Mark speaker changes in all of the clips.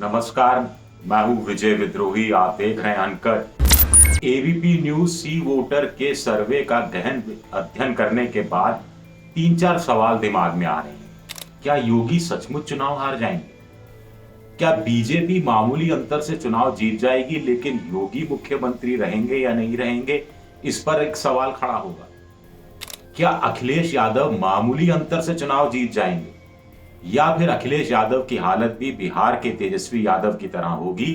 Speaker 1: नमस्कार, मैं हूं विजय विद्रोही। आप देख रहे हैं अनकट। एबीपी न्यूज सी वोटर के सर्वे का गहन अध्ययन करने के बाद 3-4 सवाल दिमाग में आ रहे हैं। क्या योगी सचमुच चुनाव हार जाएंगे? क्या बीजेपी मामूली अंतर से चुनाव जीत जाएगी लेकिन योगी मुख्यमंत्री रहेंगे या नहीं रहेंगे, इस पर एक सवाल खड़ा होगा। क्या अखिलेश यादव मामूली अंतर से चुनाव जीत जाएंगे या फिर अखिलेश यादव की हालत भी बिहार के तेजस्वी यादव की तरह होगी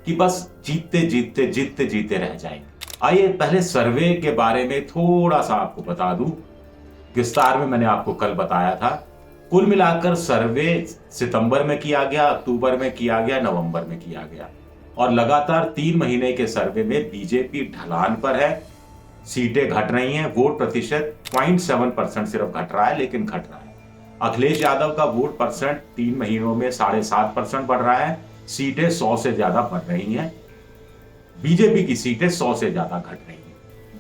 Speaker 1: कि बस जीतते जीतते रह जाएंगे। आइए पहले सर्वे के बारे में थोड़ा सा आपको बता दूं। विस्तार में मैंने आपको कल बताया था। कुल मिलाकर सर्वे सितंबर में किया गया, अक्टूबर में किया गया, नवंबर में किया गया और लगातार 3 महीने के सर्वे में बीजेपी ढलान पर है। सीटें घट रही हैं, वोट प्रतिशत 0.7% सिर्फ घट रहा है, लेकिन घट रहा है। अखिलेश यादव का वोट परसेंट 3 महीनों में 7.5% बढ़ रहा है। सीटें 100 से ज्यादा बढ़ रही हैं। बीजेपी की सीटें 100 से ज्यादा घट रही हैं।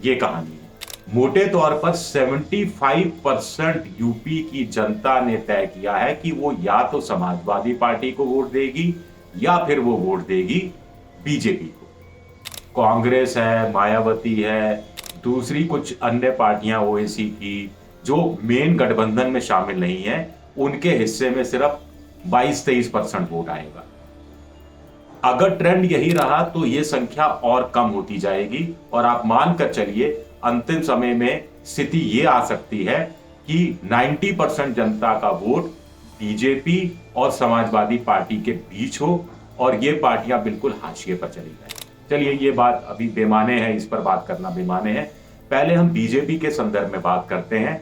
Speaker 1: ये कहानी है। मोटे तौर पर 75% यूपी की जनता ने तय किया है कि वो या तो समाजवादी पार्टी को वोट देगी या फिर वो वोट देगी बीजेपी को। कांग्रेस है, मायावती है, दूसरी कुछ अन्य पार्टियां ओवैसी की जो मेन गठबंधन में शामिल नहीं है, उनके हिस्से में सिर्फ 22-23% वोट आएगा। अगर ट्रेंड यही रहा तो यह संख्या और कम होती जाएगी और आप मानकर चलिए अंतिम समय में स्थिति यह आ सकती है कि 90% जनता का वोट बीजेपी और समाजवादी पार्टी के बीच हो और ये पार्टियां बिल्कुल हाशिए पर चली जाए। चलिए, ये बात अभी बेमाने है, इस पर बात करना बेमाने है। पहले हम बीजेपी के संदर्भ में बात करते हैं।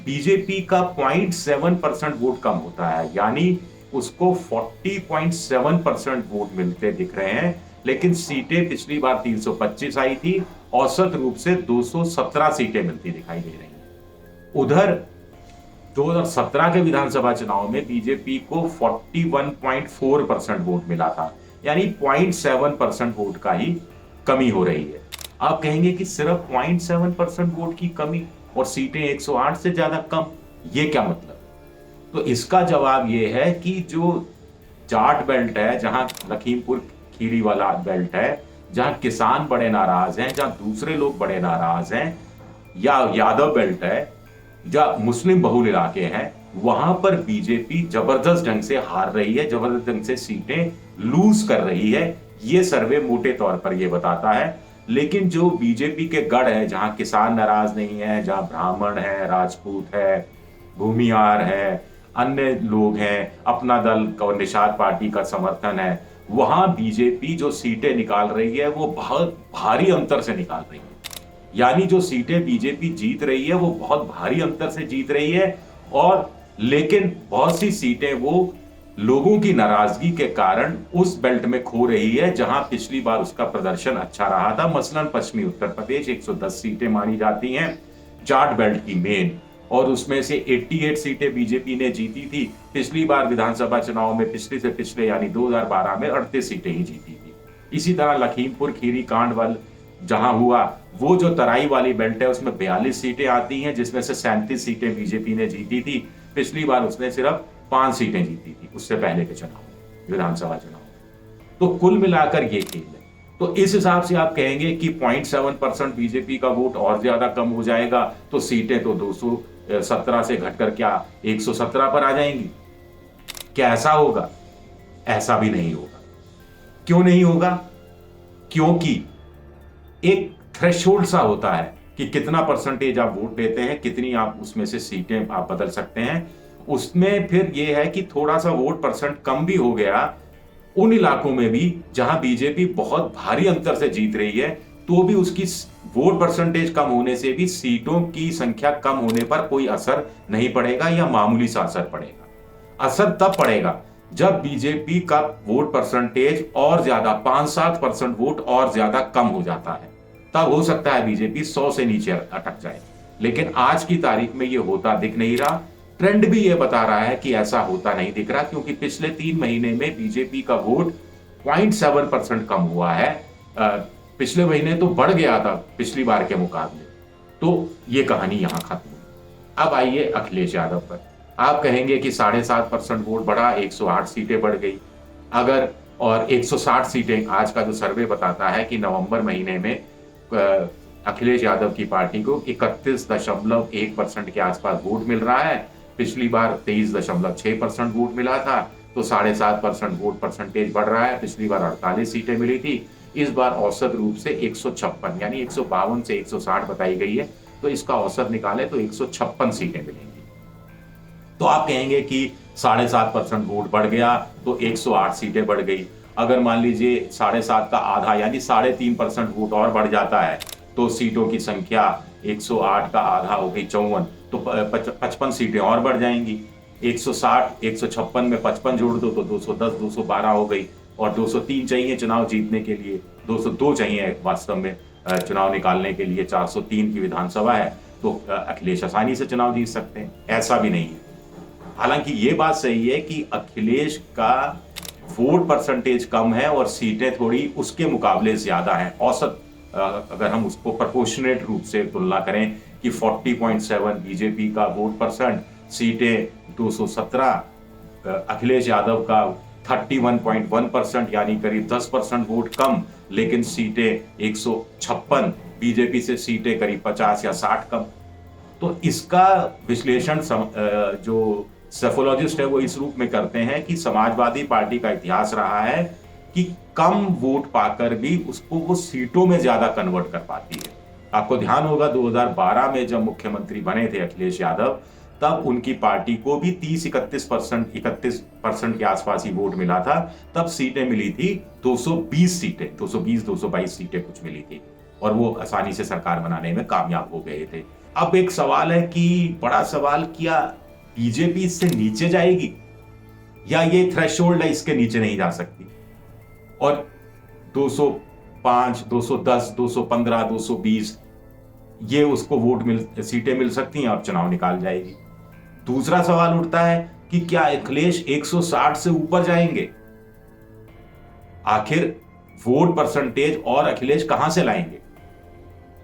Speaker 1: बीजेपी का 0.7% वोट कम होता है, यानी उसको 40.7% वोट मिलते दिख रहे हैं, लेकिन सीटें पिछली बार 325 आई थी, औसत रूप से 217 सीटें मिलती दिखाई दे रही हैं। उधर 2017 के विधानसभा चुनाव में बीजेपी को 41.4% वोट मिला था, यानी 0.7% वोट का ही कमी हो रही है। आप कहेंगे कि सिर्फ 0.7% वोट की कमी और सीटें 108 से ज्यादा कम, ये क्या मतलब? तो इसका जवाब यह है कि जो जाट बेल्ट है, जहां लखीमपुर खीरी वाला बेल्ट है, जहां किसान बड़े नाराज हैं, जहां दूसरे लोग बड़े नाराज हैं, या यादव बेल्ट है, जहां मुस्लिम बहुल इलाके हैं, वहां पर बीजेपी जबरदस्त ढंग से हार रही है, जबरदस्त ढंग से सीटें लूज कर रही है। ये सर्वे मोटे तौर पर यह बताता है। लेकिन जो बीजेपी के गढ़ है, जहां किसान नाराज नहीं है, जहां ब्राह्मण है, राजपूत है, भूमियार है, अन्य लोग हैं, अपना दल और निषाद पार्टी का समर्थन है, वहां बीजेपी जो सीटें निकाल रही है वो बहुत भारी अंतर से निकाल रही है। यानी जो सीटें बीजेपी जीत रही है वो बहुत भारी अंतर से जीत रही है। और लेकिन बहुत सी सीटें वो लोगों की नाराजगी के कारण उस बेल्ट में खो रही है जहां पिछली बार उसका प्रदर्शन अच्छा रहा था। मसलन पश्चिमी उत्तर प्रदेश 110 सीटें मानी जाती हैं जाट बेल्ट की मेन, और उसमें से 88 सीटें बीजेपी ने जीती थी। पिछली बार विधानसभा चुनाव में पिछले से पिछले यानी 2012 में 38 सीटें ही जीती थी। इसी तरह लखीमपुर खीरी कांडवल जहां हुआ, वो जो तराई वाली बेल्ट है उसमें 42 सीटें आती हैं, जिसमें से 37 सीटें बीजेपी ने जीती थी। पिछली बार उसने सिर्फ 5 सीटें जीती थी उससे पहले के चुनाव, विधानसभा चुनाव में। तो कुल मिलाकर ये खेल है। तो इस हिसाब से आप कहेंगे कि 0.7% बीजेपी का वोट और ज्यादा कम हो जाएगा, तो सीटें तो 217 से घटकर क्या 117 पर आ जाएंगी। क्या ऐसा होगा? ऐसा भी नहीं होगा। क्यों नहीं होगा? क्योंकि एक थ्रेशोल्ड सा होता है कि कितना परसेंटेज आप वोट देते हैं, कितनी आप उसमें से सीटें आप बदल सकते हैं। उसमें फिर यह है कि थोड़ा सा वोट परसेंट कम भी हो गया उन इलाकों में भी जहां बीजेपी बहुत भारी अंतर से जीत रही है, तो भी उसकी वोट परसेंटेज कम होने से भी सीटों की संख्या कम होने पर कोई असर नहीं पड़ेगा या मामूली सा असर पड़ेगा। असर तब पड़ेगा जब बीजेपी का वोट परसेंटेज और ज्यादा 5-7% वोट और ज्यादा कम हो जाता है, तब हो सकता है बीजेपी 100 से नीचे अटक जाए। लेकिन आज की तारीख में यह होता दिख नहीं रहा। ट्रेंड भी यह बता रहा है कि ऐसा होता नहीं दिख रहा, क्योंकि पिछले 3 महीने में बीजेपी का वोट 0.7% कम हुआ है। पिछले महीने तो बढ़ गया था पिछली बार के मुकाबले। तो यह कहानी यहां खत्म हुई। अब आइए अखिलेश यादव पर। आप कहेंगे कि 7.5% वोट बढ़ा, 108 सीटें बढ़ गई। अगर और 160 सीटें, आज का जो सर्वे बताता है कि नवंबर महीने में अखिलेश यादव की पार्टी को 31.1% के आसपास वोट मिल रहा है। पिछली बार 23.6% वोट मिला था, तो 7.5% वोट परसेंटेज बढ़ रहा है। पिछली बार 48 सीटें मिली थी, इस बार औसत रूप से 156 यानी 152 से 160 बताई गई है, तो इसका औसत निकाले तो 156 सीटें मिलेंगी। तो आप कहेंगे कि 7.5% वोट बढ़ गया तो 108 सीटें बढ़ गई। अगर मान लीजिए 7.5 का आधा यानी 3.5% वोट और बढ़ जाता है तो सीटों की संख्या 108 का आधा हो गई 54, तो 55 सीटें और बढ़ जाएंगी। 160 156 में 55 जोड़ दो तो 210 212 हो गई, और 203 चाहिए चुनाव जीतने के लिए, 202 चाहिए वास्तव में चुनाव निकालने के लिए। 403 की विधानसभा है, तो अखिलेश आसानी से चुनाव जीत सकते हैं। ऐसा भी नहीं है। हालांकि ये बात सही है कि अखिलेश का वोट परसेंटेज कम है और सीटें थोड़ी उसके मुकाबले ज्यादा हैं। औसत अगर हम उसको प्रोपोर्शनेट रूप से तुलना करें कि 40.7 बीजेपी का वोट परसेंट, सीटें 217, अखिलेश यादव का 31.1% यानी करीब 10% वोट कम, लेकिन सीटें 156, बीजेपी से सीटें करीब 50 या 60 कम। तो इसका विश्लेषण जो सेफोलॉजिस्ट है वो इस रूप में करते हैं कि समाजवादी पार्टी का इतिहास रहा है कि कम वोट पाकर भी उसको वो सीटों में ज्यादा कन्वर्ट कर पाती है। आपको ध्यान होगा 2012 में जब मुख्यमंत्री बने थे अखिलेश यादव, तब उनकी पार्टी को भी 31% के आसपास ही वोट मिला था। तब सीटें मिली थी 220 सीटें, 222 सीटें कुछ मिली थी, और वो आसानी से सरकार बनाने में कामयाब हो गए थे। अब एक सवाल है कि बड़ा सवाल, क्या बीजेपी इससे नीचे जाएगी या ये थ्रेशोल्ड है इसके नीचे नहीं जा सकती, और 205 210 215 220 ये उसको सीटें मिल सकती हैं और चुनाव निकाल जाएगी। दूसरा सवाल उठता है कि क्या अखिलेश 160 से ऊपर जाएंगे? आखिर वोट परसेंटेज और अखिलेश कहां से लाएंगे?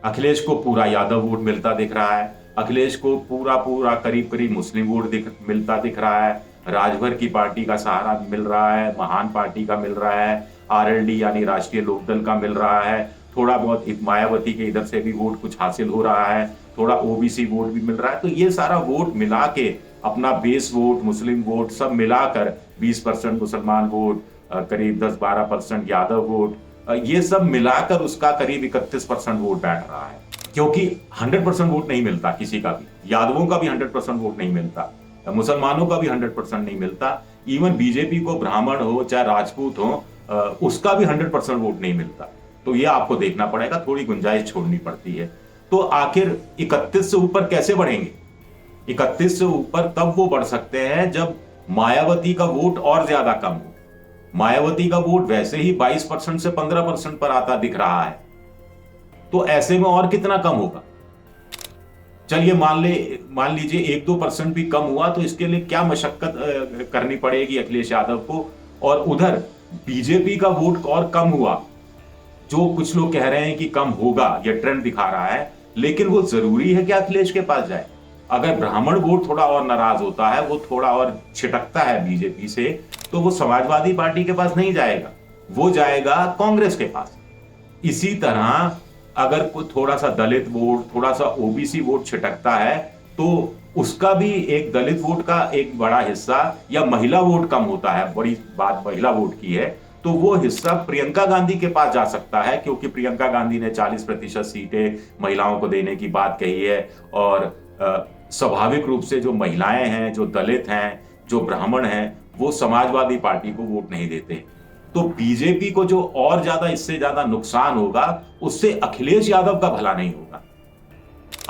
Speaker 1: अखिलेश को पूरा यादव वोट मिलता दिख रहा है, अखिलेश को पूरा करीब करीब मुस्लिम वोट मिलता दिख रहा है, राजभर की पार्टी का सहारा मिल रहा है, महान पार्टी का मिल रहा है, आरएलडी यानी राष्ट्रीय लोकदल का मिल रहा है, थोड़ा बहुत मायावती के इधर से भी वोट कुछ हासिल हो रहा है, थोड़ा ओबीसी वोट भी मिल रहा है। तो ये सारा वोट मिला के अपना बेस वोट, मुस्लिम वोट सब मिलाकर 20% मुसलमान वोट, करीब 10-12% यादव वोट, ये सब मिलाकर उसका करीब 31% वोट बैठ रहा है। क्योंकि 100% वोट नहीं मिलता किसी का भी, यादवों का भी 100% वोट नहीं मिलता, मुसलमानों का भी 100% नहीं मिलता, इवन बीजेपी को ब्राह्मण हो चाहे राजपूत हो उसका भी 100% वोट नहीं मिलता। तो ये आपको देखना पड़ेगा, थोड़ी गुंजाइश छोड़नी पड़ती है। तो आखिर 31 से ऊपर कैसे बढ़ेंगे? 31 से ऊपर तब वो बढ़ सकते हैं जब मायावती का वोट और ज्यादा कम हो। मायावती का वोट वैसे ही 22% से 15% पर आता दिख रहा है, तो ऐसे में और कितना कम होगा? चलिए मान लीजिए 1-2% भी कम हुआ, तो इसके लिए क्या मशक्कत करनी पड़ेगी अखिलेश यादव को। और उधर बीजेपी का वोट और कम हुआ, जो कुछ लोग कह रहे हैं कि कम होगा, यह ट्रेंड दिखा रहा है, लेकिन वो जरूरी है कि अखिलेश के पास जाए। अगर ब्राह्मण वोट थोड़ा और नाराज होता है, वो थोड़ा और छिटकता है बीजेपी से, तो वो समाजवादी पार्टी के पास नहीं जाएगा, वो जाएगा कांग्रेस के पास। इसी तरह अगर कोई थोड़ा सा दलित वोट, थोड़ा सा ओबीसी वोट छिटकता है, तो उसका भी एक दलित वोट का एक बड़ा हिस्सा, या महिला वोट कम होता है, बड़ी बात महिला वोट की है, तो वो हिस्सा प्रियंका गांधी के पास जा सकता है, क्योंकि प्रियंका गांधी ने 40% सीटें महिलाओं को देने की बात कही है। और स्वाभाविक रूप से जो महिलाएं हैं, जो दलित हैं, जो ब्राह्मण हैं, वो समाजवादी पार्टी को वोट नहीं देते। तो बीजेपी को जो और ज्यादा, इससे ज्यादा नुकसान होगा, उससे अखिलेश यादव का भला नहीं होगा।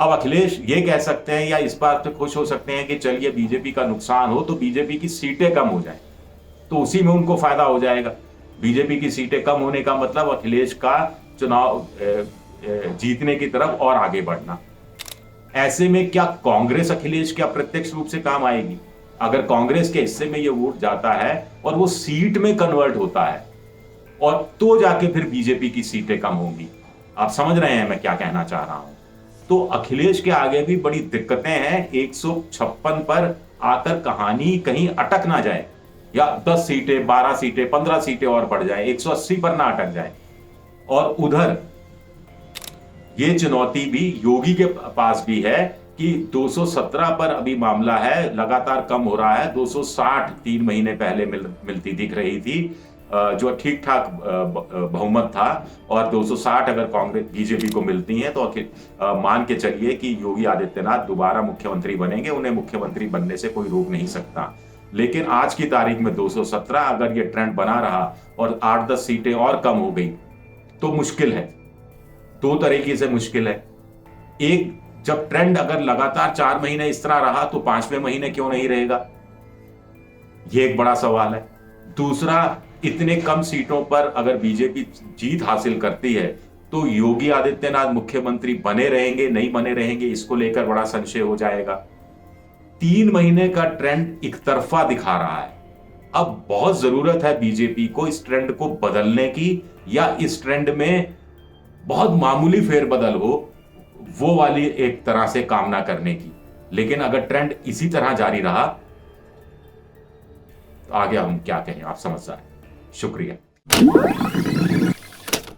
Speaker 1: अब अखिलेश ये कह सकते हैं या इस बात पे खुश हो सकते हैं कि चलिए बीजेपी का नुकसान हो तो बीजेपी की सीटें कम हो जाए, तो उसी में उनको फायदा हो जाएगा। बीजेपी की सीटें कम होने का मतलब अखिलेश का चुनाव जीतने की तरफ और आगे बढ़ना। ऐसे में क्या कांग्रेस अखिलेश के अप्रत्यक्ष रूप से काम आएगी? अगर कांग्रेस के हिस्से में ये वोट जाता है और वो सीट में कन्वर्ट होता है, और तो जाके फिर बीजेपी की सीटें कम होंगी। आप समझ रहे हैं मैं क्या कहना चाह रहा हूं? तो अखिलेश के आगे भी बड़ी दिक्कतें हैं। 156 पर आकर कहानी कहीं अटक ना जाए, या 10 सीटें, 12 सीटें, 15 सीटें और बढ़ जाए, 180 पर ना अटक जाए। और उधर ये चुनौती भी योगी के पास भी है कि 217 पर अभी मामला है, लगातार कम हो रहा है। 260 3 महीने पहले मिलती दिख रही थी, जो ठीक ठाक बहुमत था। और 260 अगर कांग्रेस बीजेपी को मिलती हैं तो मान के चलिए कि योगी आदित्यनाथ दोबारा मुख्यमंत्री बनेंगे, उन्हें मुख्यमंत्री बनने से कोई रोक नहीं सकता। लेकिन आज की तारीख में 217 अगर ये ट्रेंड बना रहा और 8-10 सीटें और कम हो गई तो मुश्किल है। दो तरीके से मुश्किल है। एक, जब ट्रेंड अगर लगातार 4 महीने इस तरह रहा तो 5वें महीने क्यों नहीं रहेगा, यह एक बड़ा सवाल है। दूसरा, इतने कम सीटों पर अगर बीजेपी जीत हासिल करती है तो योगी आदित्यनाथ मुख्यमंत्री बने रहेंगे, नहीं बने रहेंगे, इसको लेकर बड़ा संशय हो जाएगा। 3 महीने का ट्रेंड एक तरफा दिखा रहा है। अब बहुत जरूरत है बीजेपी को इस ट्रेंड को बदलने की, या इस ट्रेंड में बहुत मामूली फेरबदल हो, वो वाली एक तरह से कामना करने की। लेकिन अगर ट्रेंड इसी तरह जारी रहा तो आगे हम क्या कहें, आप समझ रहे हैं। शुक्रिया।